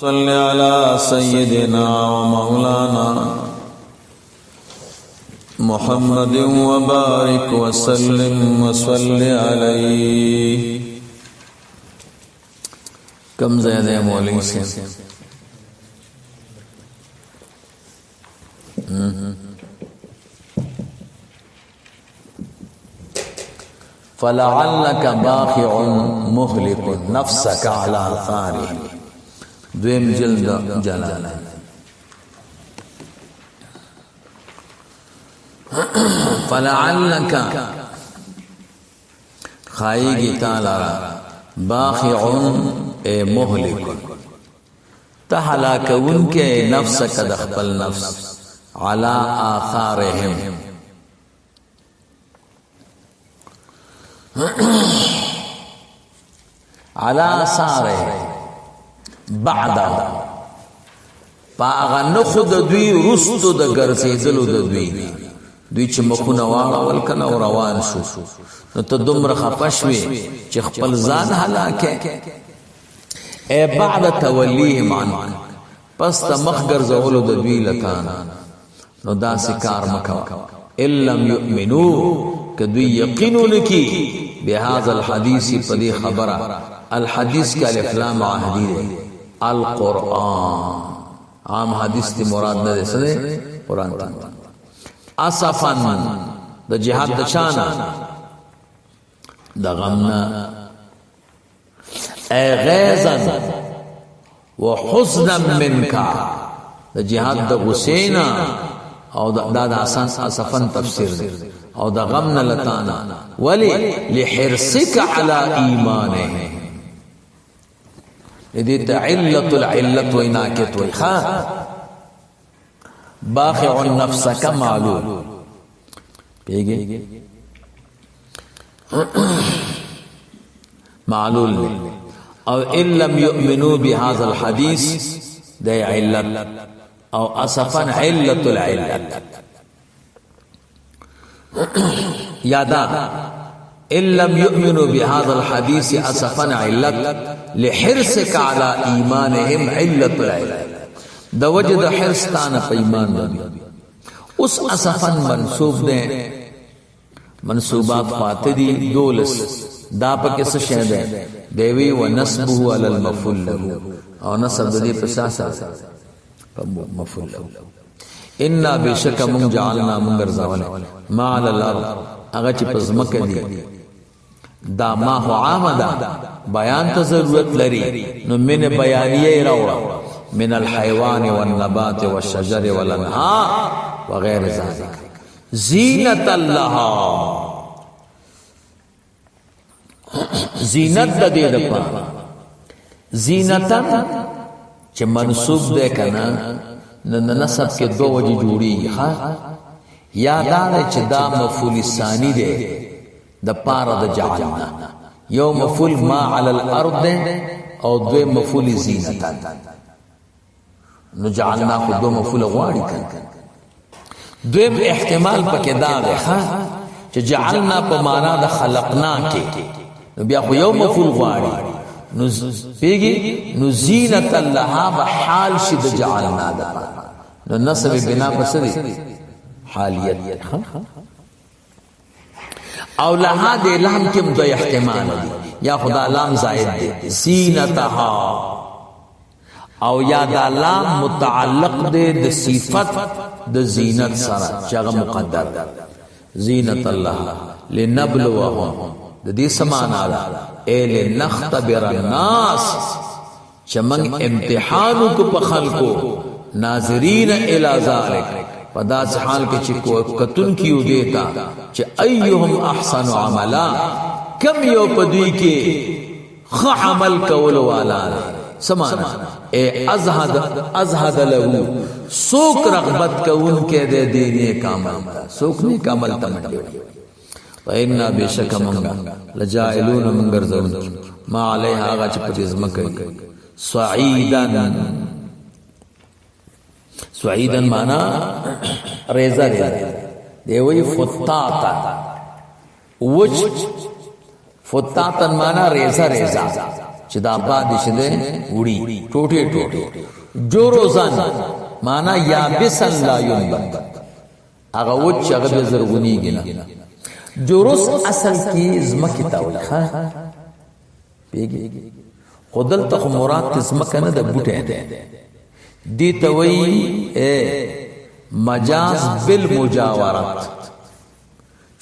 صل على سيدنا ومولانا محمد وبارك وسلم وصل عليه. کم زیادہ ہے مولوی سے فلعلك باخع مهلك نفسك على آثاره. دویم جلد جلال فلعلك خائگی تعالی باخعون اے مہلکن تحلاکون کے نفس کا دخبل نفس علی آثارهم علی آثارهم بعدا پا اغا نخود دوی رستو دا گرزیدلو دا دوی چه مخونه واغول کن و روان شو نو تا دمر خفشوی چه خپل زان حلاکه اے بعد تولیهم عنک پس تا مخ گرزولو دا دوی لتانا نو دا سکار مکوا اللم یؤمنو که دوی یقینو لکی بهذا الحدیثی پدی خبره الحدیث کا الافلام عہدی دے القرآن عام حدیث تی مراد نہ دے سدے قرآن تا اصفن دا جہاد دا چانا دا غمنا اے غیظن و حزنا منکا دا جہاد دا غسینا او دا آسان اصفن تفسیر دے او دا غمنا لتانا ولی لحرسک علی ایمانے دیتا علت العلت و اناکت والخان باخع النفس کا معلول پیگے معلول او ان لم یؤمنو بهذا الحدیث دے علت او اصفا علت العلت یادا ان لم يؤمنوا بهذا الحديث اسفا علت لحرصك على ايمانهم علت العلت دا وجد حرص تانا پا ایمان نبی اس اسفا منصوب دے منصوبات خاطری دولس دا پا کس شہد ہے دیوی و نصبه علی المفول له او نصب دی پساسا مفول له انا بشک من جعلنا من گرزاولا ما علی الارض اگا چی پزمک دی دا ما ہو عامدہ بیان تا ضرورت لری نو من بیانیے روڑا من الحیوان والنبات والشجر والانہار وغیر ذالک زینت اللہ زینت دا دے دپا زینتا چھ منصوب دے کنا نصب کے دو وجہ جوڑی یادانے چھ دا مفعول ثانی دے دا پارا دا جعلنا یو مفعول ما علی الارض او دو مفعول زینتا نو جعلنا خود دو مفعول غواری کن دویم احتمال پا کے دا دے چھ جعلنا پا مانا دا خلقنا کے نو بیا خو یو مفعول غواری نو پیگی نو زینت اللہ بحال شد جعلنا دا نو نصب بنا بسدی حالیت او لہا دے لہم کم دو احتمال دی یا خدا لام زائد دے زینتہا او یا دا لام متعلق دے دا صفت دا زینت سرا چاگا مقدر زینت اللہ لنبلوہم دا دی سمانا دا اے لنختبر الناس چمنگ امتحانو کو پخلکو ناظرین الى ذالک پدا سے حال کے چکو کتن کیو دیتا چھ ایہم احسن عملا کم یو پدوی کے خ عمل کولو والا سمانا اے ازہد لہو سوک رغبت کون کے دے دینے کامل سوک نے کامل تمٹے وَإِنَّا بِشَكَ مَنْگا لَجَائِلُونَ مَنْگَرْ زَوْنِ مَا عَلَيْهَا آغا چپتیز مکئی سعیداً سعیداً مانا ریزہ ریزہ دیوئی فتاتا وچ فتاتا مانا ریزہ ریزہ چې دا باد شده وړي ټوټه ټوټه جوروزن معنا یابسن لا ينبت هغه وچ هغه زرغونیږي نه جوروس اصل کې زمکه تاول ښه پیږي خودل ته مراد زمکه نه د بوټه ده دی توي مجاز بالمجاورت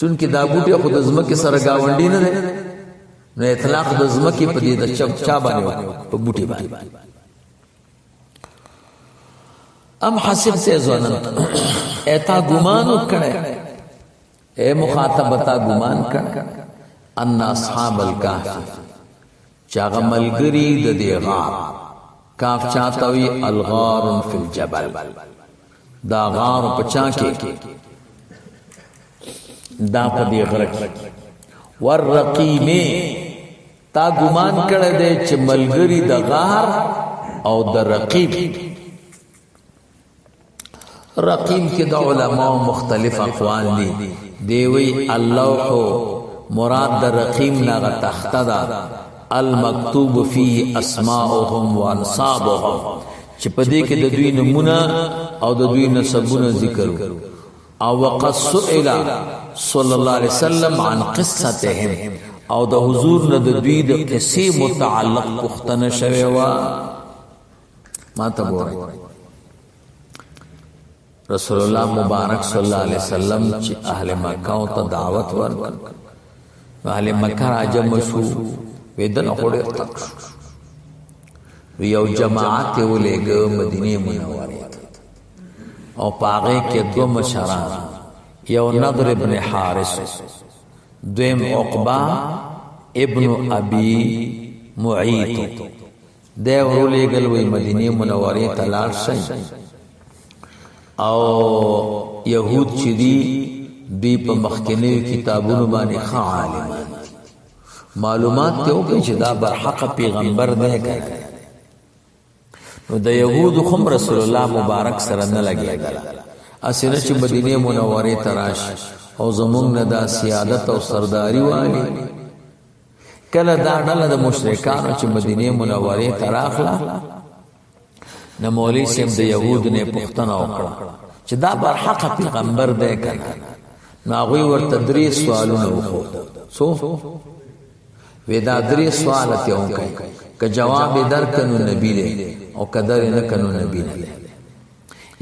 چونکه دا بوټه خود زمکه سره گاونډي نه ده نو اطلاق د زمکه په دې د چا باندې په بوټي باندې ام حسب سے ظننت ایتا گمان کړه اے مخاطبتا گمان کړه ان اصحاب الکهف چاغه ملګری د دې غار کاف چاته وی الغار فی الجبل دا غار پچا کې دا په دې غره والرقیم تا ګمان کړه دې چې ملګری د غار او د رقیب رقیم کې د علماء مختلف اقوال دي دی وی اللوح مراد د رقیم لاغه تخته ده المکتوب فيه اسماءهم وانصابهم چې په دې کې د دوی نمونه او د دوی نسبونه ذکر او وقد سئل صلی الله علیه وسلم عن قصتهم او د حضور نه د دوی د قصې متعلق پوښتنه شوی و ما ته وایي رسول الله مبارک صلی الله علیه وسلم چې اهل مکه ته دعوت ورکړ اهل مکه راجم شو ودن خوړ تک یو جماعت ولېګ مدینه منوره او پاغه کې دو مشران یو نضر ابن حارث دویم عقبہ ابن ابي معيط دا ولېګل وې مدینه منوره ته لاړ شي او يهود چې دی په مخکنی کتابونو باندې عالمان معلومات ته وکړي چې دا برحق پیغمبر دی کنه نو د يهود خم رسول الله مبارک سره نه لګیدل اسنه چې مدینه منوره تراش او زمونږ نه د سیادت او سرداری والی کله دا ډله د مشرکانو چې مدینه منوره تراخله نو مولوی سیم د يهود نه پښتنه وکړه چې دا برحق پیغمبر دی کنه نو هغه ورته درې سوالونه وکړو سو ودا درې سوال ته وکړي که جواب درکنو نبی دی او قدر نه کنو نبی نه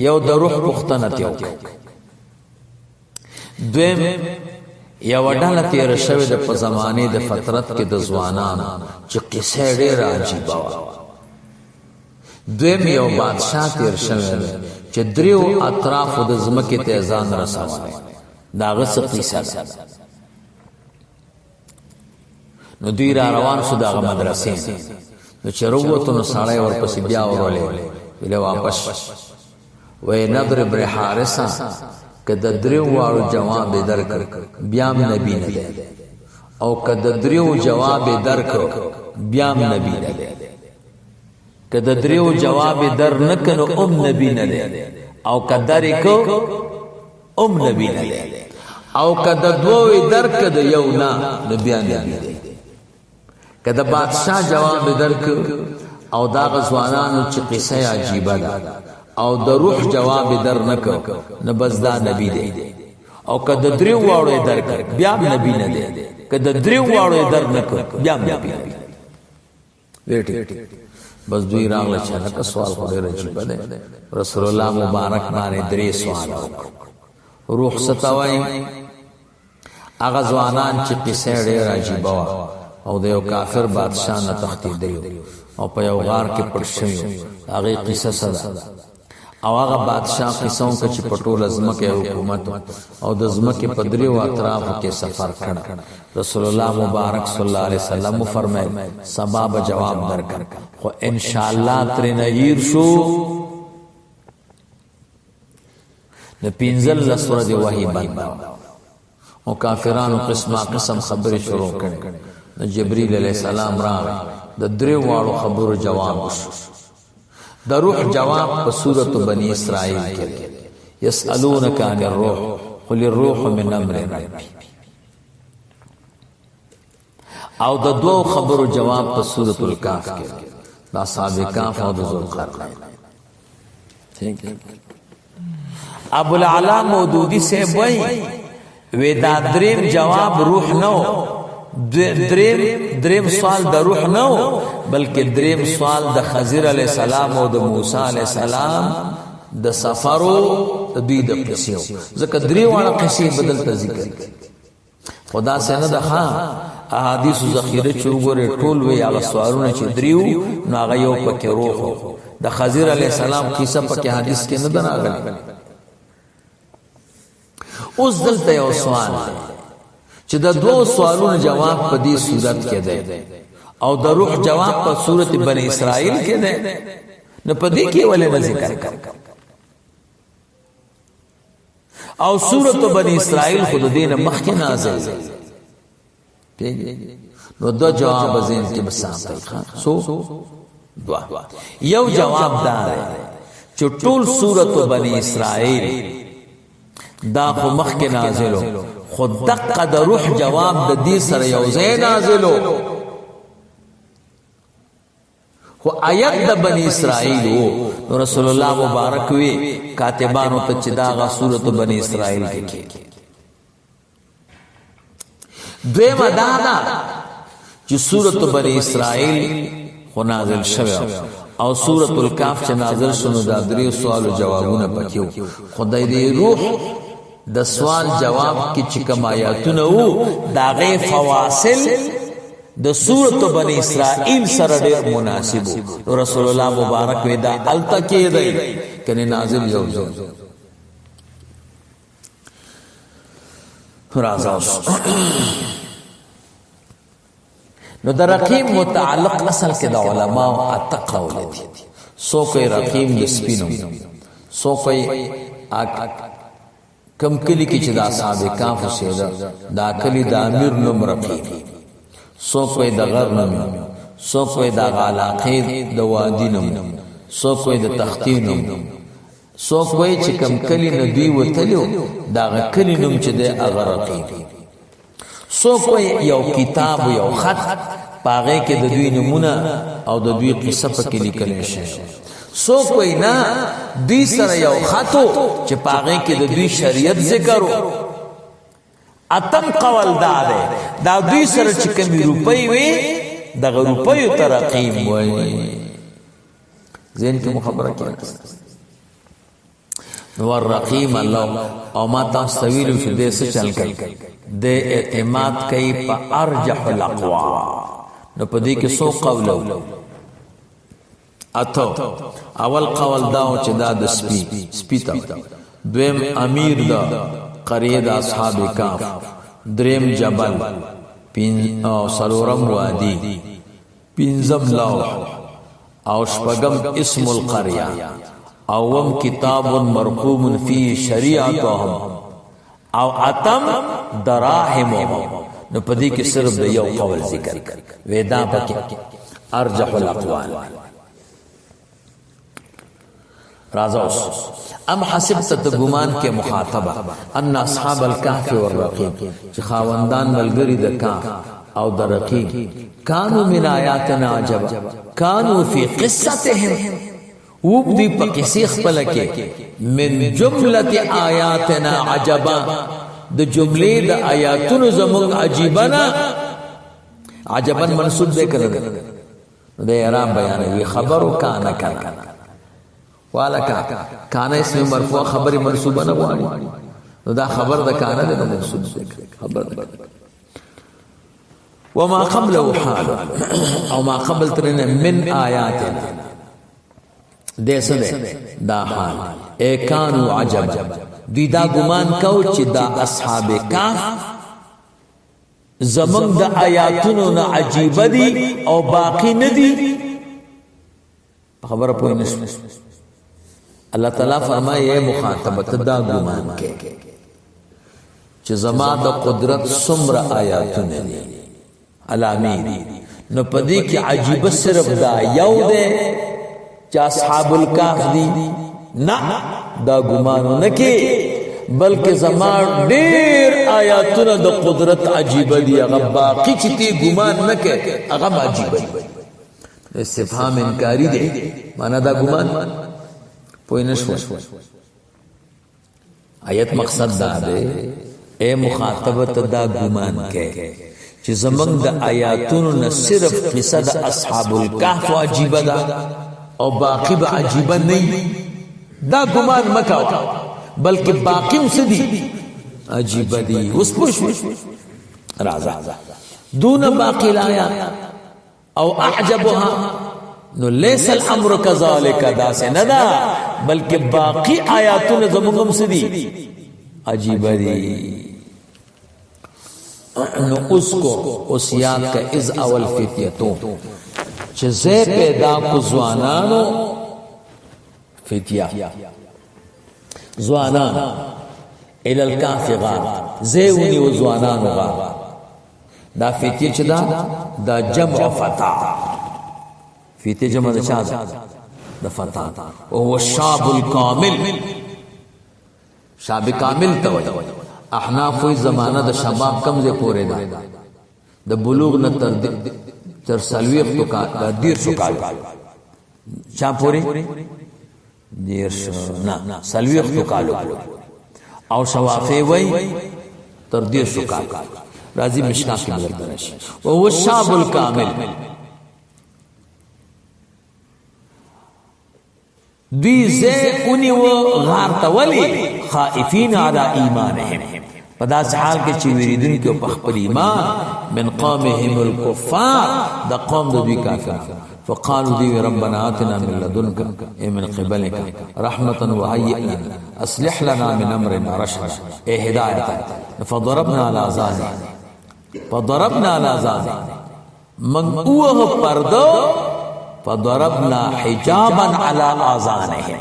یو د روح پختنه ته وکړي دویم یو ډاله تیر شوی د په زمانه د فترت کې د ځوانانو چې قصه ډېر عجیب و دویم یو بادشاہ تیر شوی چې دریو اطراف د زمکه ته ځان رسوي دا غصه قصه نو دوی را روان شو دغه مدرسې نو چې وروته نو سړی ورپسې بیا ورولې ویله واپس وې نضر ابن حارثه کده دریو وارو جواب درک بیا نبی نه دی او کده دریو جواب درک بیا نبی نه دی کده دریو جواب در نکنو نبی نه دی او کده کو نبی نه دی او کده دوی درک د یو نه بیا نبی دی کده بادشاہ جواب درک او دا غزوانانو چې قصه عجیبه ده او د روح جواب در نکو نه بس دا نبی دی او کده دریو واړو درک بیا نبی نه دی کده دریو واړو در نکو بیا نبی ویټ بس دوی راغله چې لکه سوال خو ډېر عجیبه ده رسول الله مبارک باندې درې سوال روح ستوي هغه ځوانان چې قصه ډېر عجیبه او د یو کافر بادشاہ نه تختیدل او په یو غار کې پټ شوی هغه قصه سره او هغه بادشاہ قصو کې چې پټول ازمکه حکومت او د ازمکه په دریو اطراف کې سفر کړ رسول الله مبارک صلی الله علیه وسلم فرمایل سبب جواب درکړ خو ان شاء الله تر نه ير شو د پینځل لسوره دی وحی بند او کافرانو قسم خبره شروع کړي جبريل علیہ السلام را د دریو واړو خبرو جواب وشو د روح جواب په سورۃ بنی اسرائیل کې یسالونک عن الروح قل الروح من امر ربی او د دوو خبرو جواب په سورۃ الکهف کې دا اصحاب کهف او د ذوالقرنین. ٹھیک ہے. ابو العلا مودودی سے وی دا دریم جواب روح نو، دریم سوال د روح نو بلکې دریم سوال د خضر علیہ السلام او د موسی علیہ السلام د سفرو د دوی د قصو. ځکه درې واړه قصې بدل ته ذکر خدا سره د احادیث ذخیره چوغره ټول وی هغه سوالونه چې دریو نو هغه یو پکې روح د خضر علیہ السلام قصه پکې حدیث کې نه ده راغلي. اوس دلته یو سوال چې د دوه سوالونو جواب په دې صورت کې ده او د روح جواب په صورت بنی اسرائیل کې ده، نو په دې کې ولې نه ذکر کړ؟ او صورت بنی اسرائیل خود دین مخکې نازل نو دو جواب زین کې بسام سو دوا. یو جواب دار چې ټول صورت بنی اسرائیل دا خو مخکې نازلو، خود دقه د روح جواب د دې سره یو ځای نازلو، خو آیت د بنی اسرائیل نو رسول الله مبارک وی کاتبانو ته چې دا غا صورت بنی اسرائیل کې. دوی مدادا چې صورت بنی اسرائیل خو نازل شوه او صورت الکهف چې نازل شونه دا درې سوال او جوابونه پکيو. خدای دې روح د سوال جواب کې چې کوم آیاتونه وو دا غي فواصل د صورت بنی اسرائیل سره ډېر مناسب وو. رسول الله مبارک وی دا الته کې دی کنه نازل یو راځو. نو در رقیم متعلق اصل کې د علماء اتقول دي. سو کوئی رقیم د سپینو، سو کوئی کم کلی کې چې د اصحاب کهف اوسېده دا کلی د امیر نوم رقیم، سو کوئی د غر نوم، سو کوئی د علاقې د وادي نوم، سو کوئی د تختی نوم، سو کوئی چې کم کلی نه دوی وتلو دا کلی نوم چې د هغه رقیم، سو کوئی یو کتاب یو خط پاغه کې د دوی نمونه او د دوی قصه پکې لیکل شوی، سو کوئی نه دوی سره یو خطو چې پاغه کې د دوی شریعت ذکرو. اتم قول دا دوی سره چې کمی روپۍ وي د روپیو ترقیم وای. زین کې خبره کړه نو الرقیم الله او ما تاسو ویلو چې دې څه چل کوي د اعتماد کوي په ارجح الاقوال. نو په دې کې سو قول اتو اول قول دا چې دا د سپیتا، دویم امیر دا قریه د اصحاب کهف، دریم جبل، او سلورم وادي، پنځم لوح او شپږم اسم القريه، اوم کتاب مرقوم فی شریعتهم، او اتم دراهمهم. نو پدې کې صرف د یو قول ذکر ودا پکې ارجح الاقوال. رازوس ام حسبت تگمان کے مخاطبہ ان اصحاب الکهف والرقیم چې خاوندان ملګری د کهف او د رقیم کانوا من آیاتنا عجبا کانوا فی قصتهم وبدی په قصې خپل کې من جمله آیاتنا عجبا د جملې د آیاتونو زموږ عجیبنا عجبا منصوب دی کړل د اعراب بیان خبرو کان کنا والکا کان اسم مرفوع خبر منصوبه نه غواړي نو دا خبر د کان د منصوب خبر وما قبله حال او ما قبل ترنه من آیاتنا دیسه دا حال اے کانو عجب دی دا گمان کو چې دا اصحاب کهف زمن د آیاتونو نه عجیب دي او باقی نه دي. خبره پوه نشو. اللہ تعالیٰ فرمائے مخاطبت دا گمان کے چې زما د قدرت سمر آیاتون دی علامی نو پدی کی عجیب صرف دا یو دے چې اصحاب الکهف دی نا دا گمانو نکی بلکې زما ډېر آیاتونه د قدرت عجیبه دي هغه باقي چې تی ګمان نه کوې هغه عجیبه دي استفهام انکاری دی معنا دا ګمان پوه نه شوه آیت مقصد دا دی اے مخاطب ته دا ګمان کوې چې زمونږ د آیاتونو نه صرف قصه د اصحاب الکهف عجیبه ده او باقی به عجیبه نه دا ګمان مکوه بلکې باقی هم څه دي عجیبه دي اوس پوه شوې راځه دون باقی الآیات او اعجبها نو لیس الامر کذالک داسې نه ده بلکې باقی آیاتونه زمونږ هم څه دي عجیبه دي نو اس کو اس یاد کا از اول فتیتوں چه زی پیدا کو زوانانو فتیہ زوانان الالکاف غار زیونی و زوانانو غار دا فتیہ چه دا جمع فتا فتیہ جمع دا چا دا فتا وهو الشاب الکامل شاب کامل توجہ احناف وی زمانہ د شباب کم زی پورے دا د بلوغ نه تر سلویخ تو کا د دیر شو کال چا پوری دیر شو نا سلویخ تو کالو او شوافی وی تر دیر شو کال رازی مشکا کی نظر برشی وهو الشاب الکامل دوی زی اونی و غارتا ولی خائفین علی ایمانهم پدا حال کے چی ویریدن کے پخپل ایمان من قومهم الكفار دا قوم دا دوی کافر فقالوا دیوی ربنا آتنا من لدنک اے من قبلک رحمتا وحیئ لنا اصلح لنا من امرنا رشدا اے ہدایتا فضربنا على ذانه من اوہ پردو فضربنا حجابا على آذانهم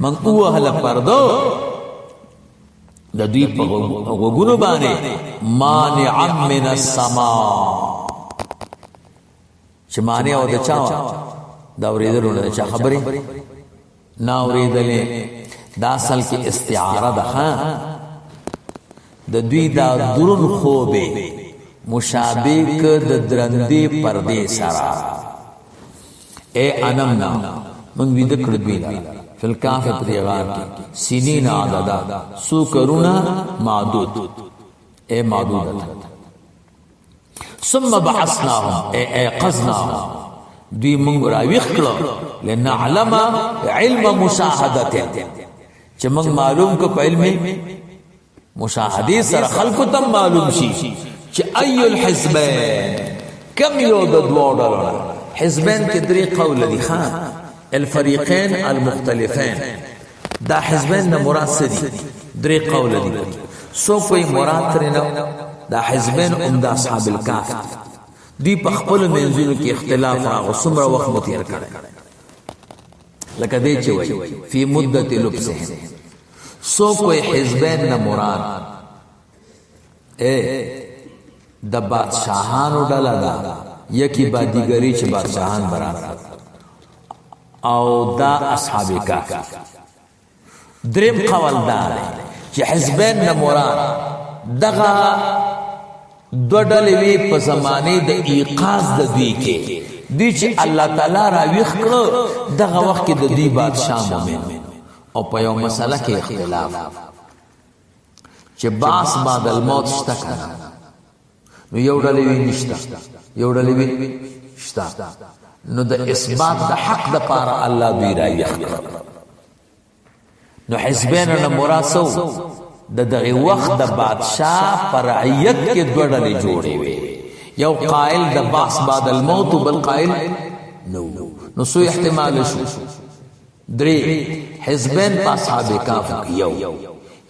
من اوہ لپردو د دوی په غوګونو باندې مانع من السماء چې معنی او د چا دا اوریدلو نه چا خبرې نا اوریدلې دا اصل کې استعاره ده د دوی دا درون خوبه مشابه ک د درندې پردې سره اے انمنا من وید کړ دوی فی الکاف پریغار کی سنین عددا سو کرونا معدود اے معدود ثم بعثناهم اے قزناهم دوی منگ راویخ کرو لنعلم علم مشاہدت چه منگ معلوم کو پا علم مشاہدی سر خلق تم معلوم شی چه ای الحزبین کم یو دو ڈالونا حزبین کی دری قول دی خان الفريقين المختلفين دا حزبين مراد سدي دري قول دي سو کوئی مراد ترنو دا حزبين دا اصحاب الكهف دی پخپل منزل کی اختلاف او سمره وخت متیر کړه لکه دی چې وای فی مدت لبسه سو کوئی حزبين مراد اے د بادشاہانو ډله دا یکی بادیګری چې بادشاہان برابر او دا اصحاب کهف دریم قول دار چې حزبین نه مراد دغه دو ډلې وی په زمانه د ایقاظ د دوی کې دوی چې الله تعالی را ویښ کړ دغه وخت کې د دوی بادشاہ مومن او په یو مسله کې اختلاف چې باس بعد الموت شته کنه نو یو ډلې وی نشته یو ډلې وی شته نو د اثبات د حق د پاره الله دوی را یخ نو حزبین نه مراد سو د دغه وخت د بادشاہ پر رعیت کې دوړلې جوړې وي یو قائل د باس بعد الموت بل قائل نو سو احتمال شو درې حزبین په اصحاب کهف یو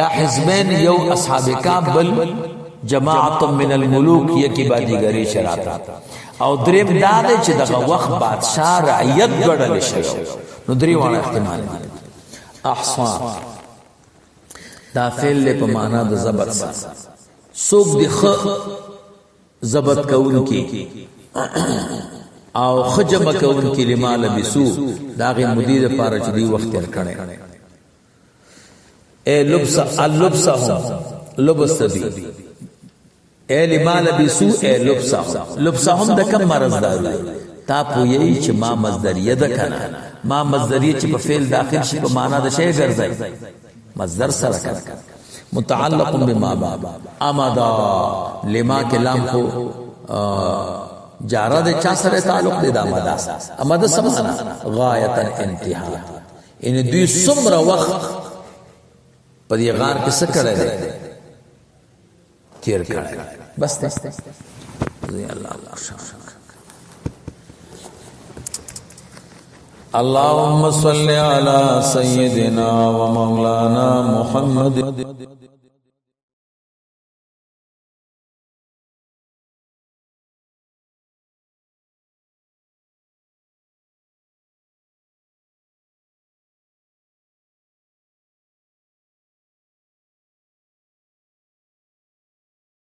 یا حزبین یو اصحاب کهف بل جماعت من الملوک یکی بادیګری شراطه او دریم دا دی چې دغه وخت بادشاہ رعیت ګړل شي نو درې وړه احتمال دي احصا دا فعل په معنا د ضبط سره سوق دی خ ضبط کون کی او خجم کون کی لمال بسو داغه مدیر لپاره چې دی وخت تر کړي اے لبسهم اے لما لبسو اے لبسهم د کم مرض دارو تا پویی چې ما مصدریه ده کنه ما مصدریه چې په فعل داخل شي په معنا د شی ګرځي مصدر سره کنه متعلق بما امدا لما کلام کو جارا د چا سره تعلق دی د امدا سمانا غایت الانتهاء ان دوی څومره وخت په دې غار کې څه کړی دی تیر کړی بس ته اللهم صل على سيدنا ومولانا محمد